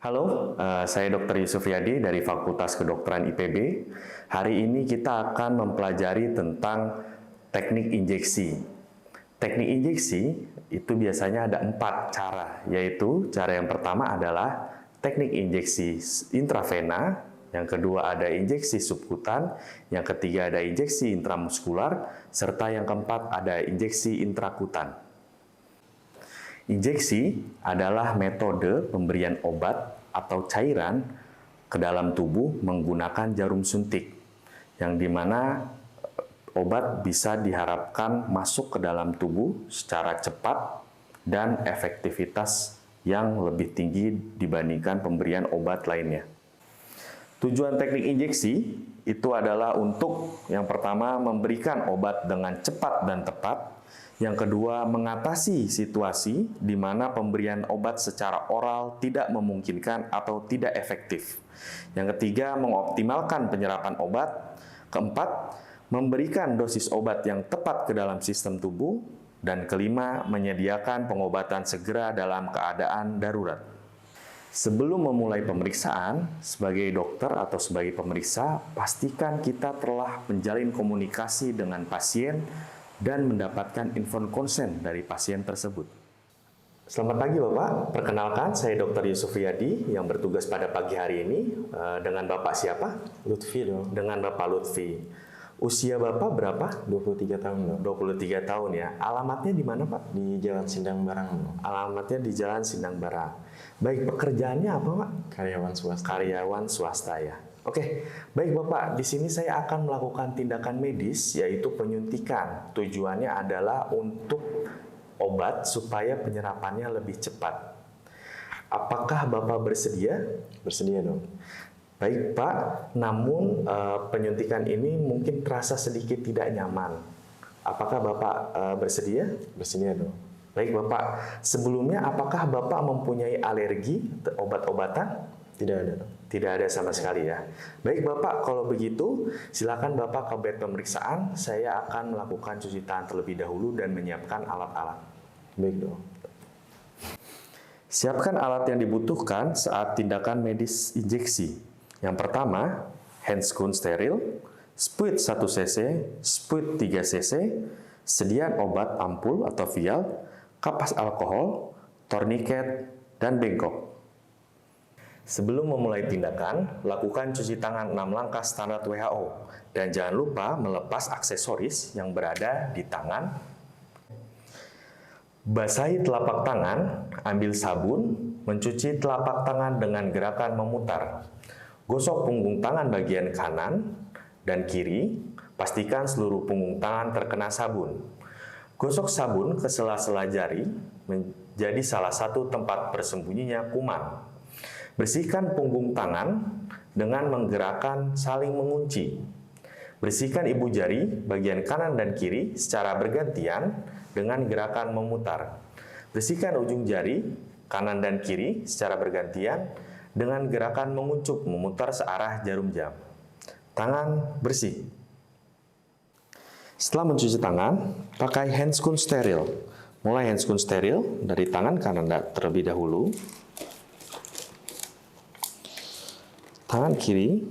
Halo, saya Dr. Yusuf Yadi dari Fakultas Kedokteran IPB. Hari ini kita akan mempelajari tentang teknik injeksi. Teknik injeksi itu biasanya ada 4 cara, yaitu cara yang pertama adalah teknik injeksi intravena, yang kedua ada injeksi subkutan, yang ketiga ada injeksi intramuskular, serta yang keempat ada injeksi intrakutan. Injeksi adalah metode pemberian obat atau cairan ke dalam tubuh menggunakan jarum suntik, yang dimana obat bisa diharapkan masuk ke dalam tubuh secara cepat dan efektivitas yang lebih tinggi dibandingkan pemberian obat lainnya. Tujuan teknik injeksi itu adalah untuk yang pertama memberikan obat dengan cepat dan tepat. Yang kedua, mengatasi situasi di mana pemberian obat secara oral tidak memungkinkan atau tidak efektif. Yang ketiga, mengoptimalkan penyerapan obat. Keempat, memberikan dosis obat yang tepat ke dalam sistem tubuh. Dan kelima, menyediakan pengobatan segera dalam keadaan darurat. Sebelum memulai pemeriksaan, sebagai dokter atau sebagai pemeriksa, pastikan kita telah menjalin komunikasi dengan pasien dan mendapatkan informed consent dari pasien tersebut. Selamat pagi Bapak, perkenalkan saya Dr. Yusuf Yadi yang bertugas pada pagi hari ini. Dengan Bapak siapa? Lutfi dong. Dengan Bapak Lutfi. Usia Bapak berapa? 23 tahun dong. 23 tahun ya. Alamatnya di mana Pak? Di Jalan Sindang Barang dong. Alamatnya di Jalan Sindang Barang. Baik, pekerjaannya apa Pak? Karyawan swasta. Karyawan swasta ya. Oke, baik Bapak, di sini saya akan melakukan tindakan medis yaitu penyuntikan. Tujuannya adalah untuk obat supaya penyerapannya lebih cepat. Apakah Bapak bersedia? Bersedia dong. Baik Pak, namun penyuntikan ini mungkin terasa sedikit tidak nyaman. Apakah Bapak bersedia? Bersedia dong. Baik Bapak, sebelumnya apakah Bapak mempunyai alergi obat-obatan? Tidak ada dong. Tidak ada sama sekali ya. Baik Bapak, kalau begitu silakan Bapak ke bed pemeriksaan. Saya akan melakukan cuci tangan terlebih dahulu dan menyiapkan alat-alat. Baik dong. Siapkan alat yang dibutuhkan saat tindakan medis injeksi. Yang pertama, handscoon steril, spuit 1 cc, spuit 3 cc, sediaan obat ampul atau vial, kapas alkohol, torniket, dan bengkok. Sebelum memulai tindakan, lakukan cuci tangan 6 langkah standar WHO. Dan jangan lupa melepas aksesoris yang berada di tangan. Basahi telapak tangan, ambil sabun, mencuci telapak tangan dengan gerakan memutar. Gosok punggung tangan bagian kanan dan kiri, pastikan seluruh punggung tangan terkena sabun. Gosok sabun ke sela-sela jari, menjadi salah satu tempat bersembunyinya kuman. Bersihkan punggung tangan dengan menggerakkan saling mengunci. Bersihkan ibu jari bagian kanan dan kiri secara bergantian dengan gerakan memutar. Bersihkan ujung jari kanan dan kiri secara bergantian dengan gerakan menguncup memutar searah jarum jam. Tangan bersih. Setelah mencuci tangan, pakai handscoon steril. Mulai handscoon steril dari tangan kanan terlebih dahulu. Tangan kiri,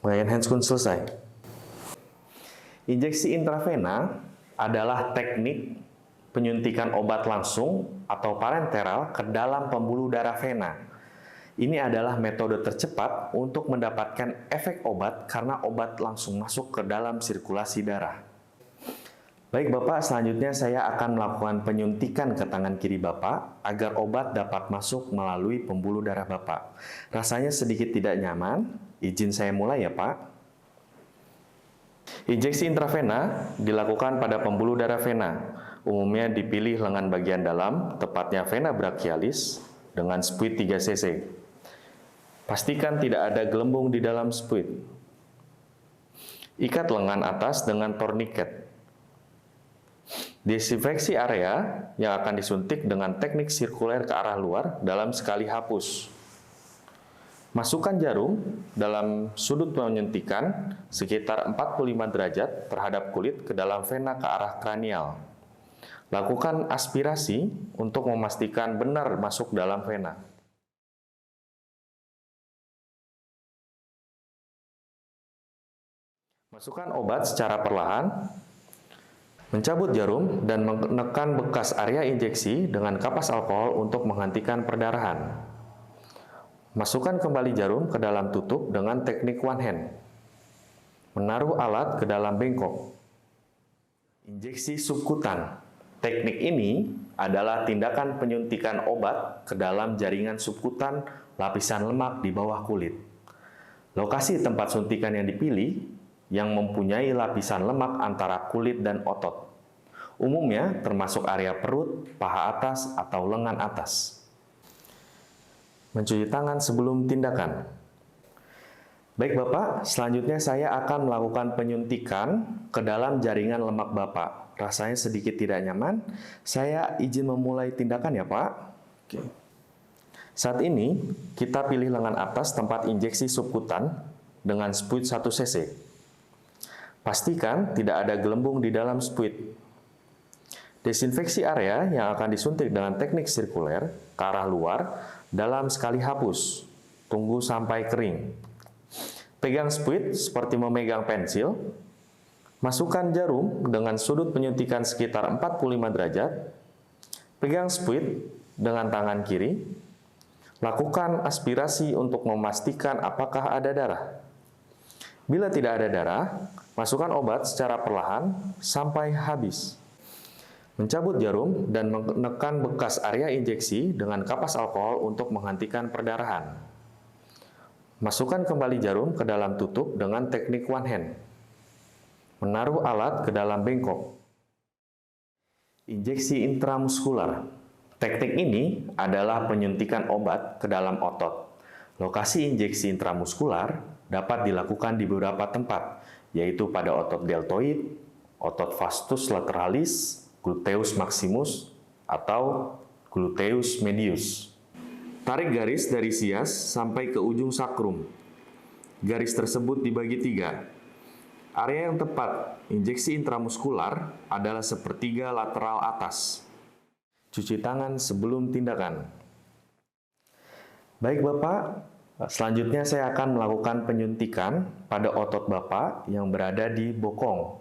bagian handscoon selesai. Injeksi intravena adalah teknik penyuntikan obat langsung atau parenteral ke dalam pembuluh darah vena. Ini adalah metode tercepat untuk mendapatkan efek obat karena obat langsung masuk ke dalam sirkulasi darah. Baik Bapak, selanjutnya saya akan melakukan penyuntikan ke tangan kiri Bapak agar obat dapat masuk melalui pembuluh darah Bapak. Rasanya sedikit tidak nyaman, izin saya mulai ya Pak. Injeksi intravena dilakukan pada pembuluh darah vena. Umumnya dipilih lengan bagian dalam, tepatnya vena brachialis, dengan spuit 3 cc. Pastikan tidak ada gelembung di dalam spuit. Ikat lengan atas dengan torniket. Desinfeksi area yang akan disuntik dengan teknik sirkuler ke arah luar dalam sekali hapus. Masukkan jarum dalam sudut penyuntikan sekitar 45 derajat terhadap kulit ke dalam vena ke arah kranial. Lakukan aspirasi untuk memastikan benar masuk dalam vena. Masukkan obat secara perlahan. Mencabut jarum dan menekan bekas area injeksi dengan kapas alkohol untuk menghentikan perdarahan. Masukkan kembali jarum ke dalam tutup dengan teknik one hand. Menaruh alat ke dalam bengkok. Injeksi subkutan. Teknik ini adalah tindakan penyuntikan obat ke dalam jaringan subkutan lapisan lemak di bawah kulit. Lokasi tempat suntikan yang dipilih yang mempunyai lapisan lemak antara kulit dan otot. Umumnya termasuk area perut, paha atas, atau lengan atas. Mencuci tangan sebelum tindakan. Baik Bapak, selanjutnya saya akan melakukan penyuntikan ke dalam jaringan lemak Bapak. Rasanya sedikit tidak nyaman, saya izin memulai tindakan ya Pak. Oke. Saat ini, kita pilih lengan atas tempat injeksi subkutan dengan spuit 1 cc. Pastikan tidak ada gelembung di dalam spuit. Desinfeksi area yang akan disuntik dengan teknik sirkuler ke arah luar dalam sekali hapus. Tunggu sampai kering. Pegang spuit seperti memegang pensil. Masukkan jarum dengan sudut penyuntikan sekitar 45 derajat. Pegang spuit dengan tangan kiri. Lakukan aspirasi untuk memastikan apakah ada darah. Bila tidak ada darah, masukkan obat secara perlahan sampai habis. Mencabut jarum dan menekan bekas area injeksi dengan kapas alkohol untuk menghentikan perdarahan. Masukkan kembali jarum ke dalam tutup dengan teknik one hand. Menaruh alat ke dalam bengkok. Injeksi intramuskular. Teknik ini adalah penyuntikan obat ke dalam otot. Lokasi injeksi intramuskular dapat dilakukan di beberapa tempat, yaitu pada otot deltoid, otot vastus lateralis, gluteus maximus, atau gluteus medius. Tarik garis dari sias sampai ke ujung sakrum. Garis tersebut dibagi 3. Area yang tepat injeksi intramuskular adalah sepertiga lateral atas. Cuci tangan sebelum tindakan. Baik Bapak, selanjutnya saya akan melakukan penyuntikan pada otot Bapak yang berada di bokong,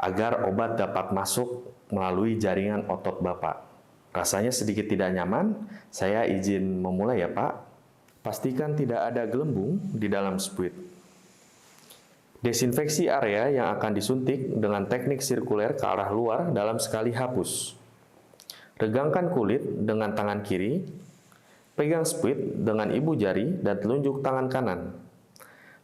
agar obat dapat masuk melalui jaringan otot Bapak. Rasanya sedikit tidak nyaman, saya izin memulai ya Pak. Pastikan tidak ada gelembung di dalam spuit. Desinfeksi area yang akan disuntik dengan teknik sirkuler ke arah luar dalam sekali hapus. Regangkan kulit dengan tangan kiri, pegang spuit dengan ibu jari dan telunjuk tangan kanan.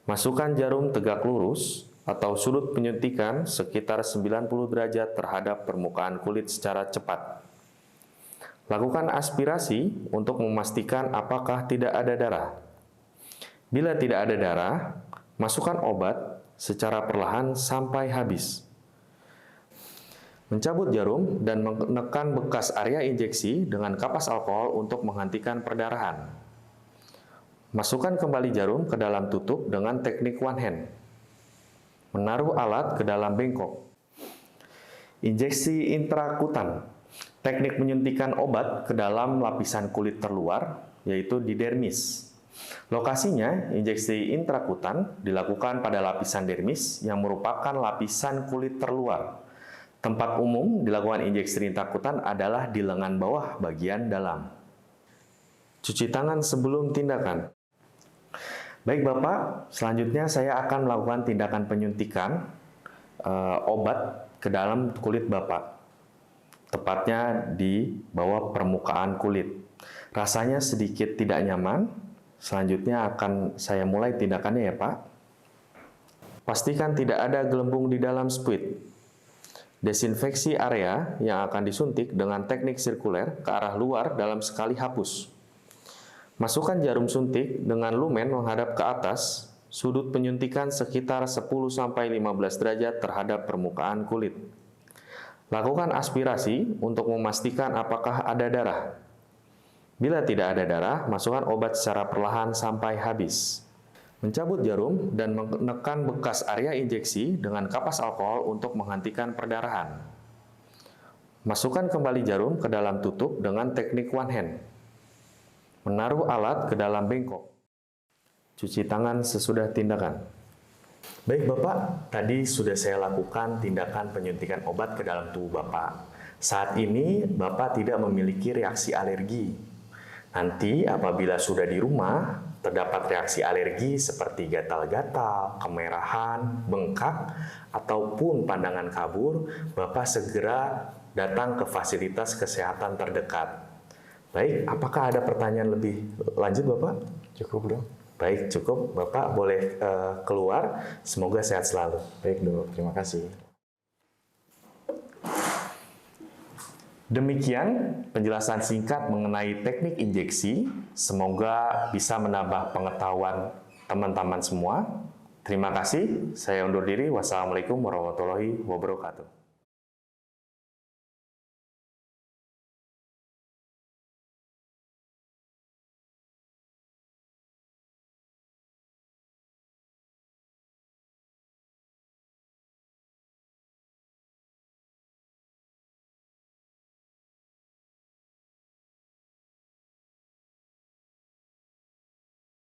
Masukkan jarum tegak lurus atau sudut penyuntikan sekitar 90 derajat terhadap permukaan kulit secara cepat. Lakukan aspirasi untuk memastikan apakah tidak ada darah. Bila tidak ada darah, masukkan obat secara perlahan sampai habis. Mencabut jarum dan menekan bekas area injeksi dengan kapas alkohol untuk menghentikan perdarahan. Masukkan kembali jarum ke dalam tutup dengan teknik one hand. Menaruh alat ke dalam bengkok. Injeksi intrakutan. Teknik menyuntikan obat ke dalam lapisan kulit terluar, yaitu di dermis. Lokasinya, injeksi intrakutan dilakukan pada lapisan dermis yang merupakan lapisan kulit terluar. Tempat umum dilakukan injeksi intrakutan adalah di lengan bawah bagian dalam. Cuci tangan sebelum tindakan. Baik Bapak, selanjutnya saya akan melakukan tindakan penyuntikan obat ke dalam kulit Bapak. Tepatnya di bawah permukaan kulit. Rasanya sedikit tidak nyaman. Selanjutnya akan saya mulai tindakannya ya Pak. Pastikan tidak ada gelembung di dalam spuit. Desinfeksi area yang akan disuntik dengan teknik sirkuler ke arah luar dalam sekali hapus. Masukkan jarum suntik dengan lumen menghadap ke atas, sudut penyuntikan sekitar 10-15 derajat terhadap permukaan kulit. Lakukan aspirasi untuk memastikan apakah ada darah. Bila tidak ada darah, masukkan obat secara perlahan sampai habis. Mencabut jarum dan menekan bekas area injeksi dengan kapas alkohol untuk menghentikan perdarahan. Masukkan kembali jarum ke dalam tutup dengan teknik one hand. Menaruh alat ke dalam bengkok. Cuci tangan sesudah tindakan. Baik Bapak, tadi sudah saya lakukan tindakan penyuntikan obat ke dalam tubuh Bapak. Saat ini Bapak tidak memiliki reaksi alergi. Nanti apabila sudah di rumah, terdapat reaksi alergi seperti gatal-gatal, kemerahan, bengkak, ataupun pandangan kabur, Bapak segera datang ke fasilitas kesehatan terdekat. Baik, apakah ada pertanyaan lebih lanjut Bapak? Cukup dok. Baik, cukup. Bapak boleh keluar. Semoga sehat selalu. Baik dok, terima kasih. Demikian penjelasan singkat mengenai teknik injeksi. Semoga bisa menambah pengetahuan teman-teman semua. Terima kasih. Saya undur diri. Wassalamualaikum warahmatullahi wabarakatuh.